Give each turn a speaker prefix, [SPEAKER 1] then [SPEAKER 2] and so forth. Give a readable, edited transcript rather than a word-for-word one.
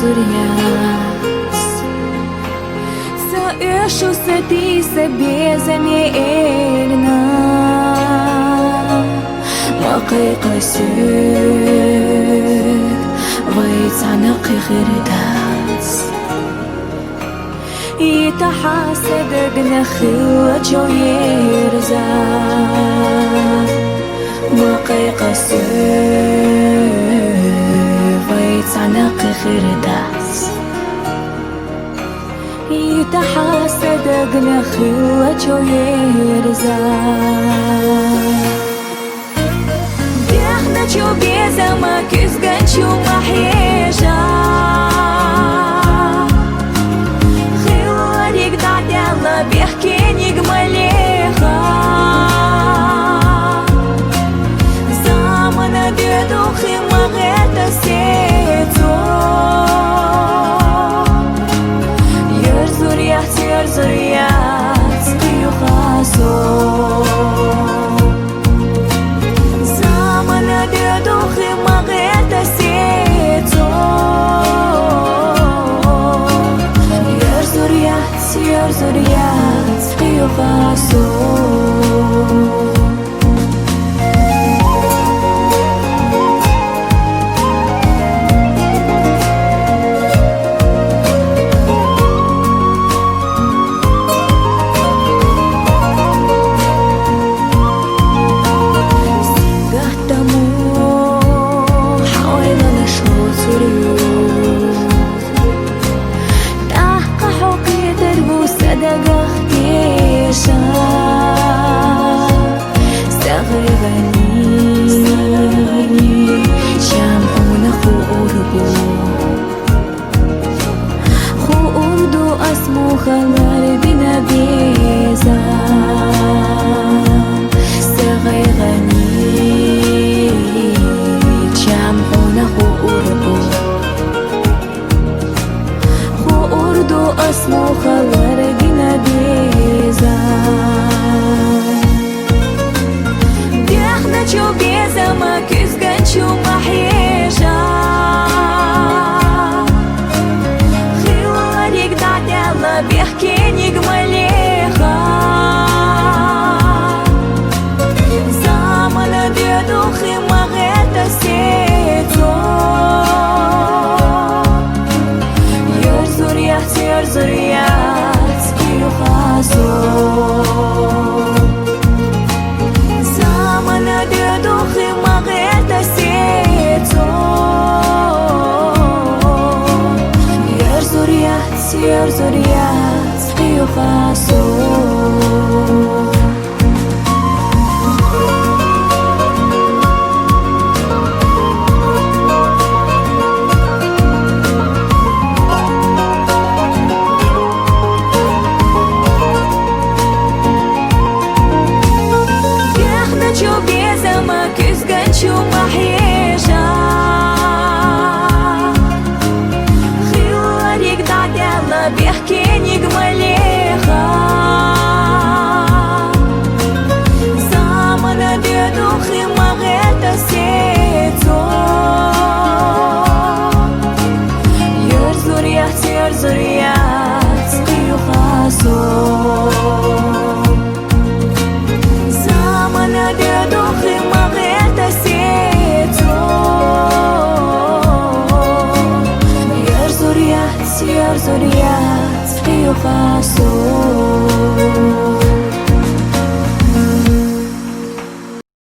[SPEAKER 1] zurias Să își usătise bezame elna Maqiqa sük Vaytsana qigirdas يتحاسدك نخوة ويرزا مقيق السيف ويتعنق خرداس يتحاسدك نخوة ويرزا بيخنا شو بيزا ما كيسقن شو محيجا بيحكي نجمليها زمن بيدوخي مغيت سيتو يرزر يحتي يرزر يحتي يخاسو زمن بيدوخي مغيت سيتو يرزر يحتي يرزر يحتي يخاسو خلال بنا بيزا سغي غني جامعونا خو أردو اسمو خلال بنا بيزا بيخنا شو بيزا ما كيسقن شو محيجا بيحكي نجمليها زمن بيدوخي مغيت سيتو يرزر يحتي يرزر يحتي يخاسو زمن بيدوخي مغيت سيتو يرزر يحتي يرزر يحتي يخاسو بيحكي نجمليها زمن بيدوخي مغيت سيتو يرزر يحتي يرزر يحتي يخاسو زمن بيدوخي مغيت سيتو يرزر يحتي يرزر يحتي يخاسو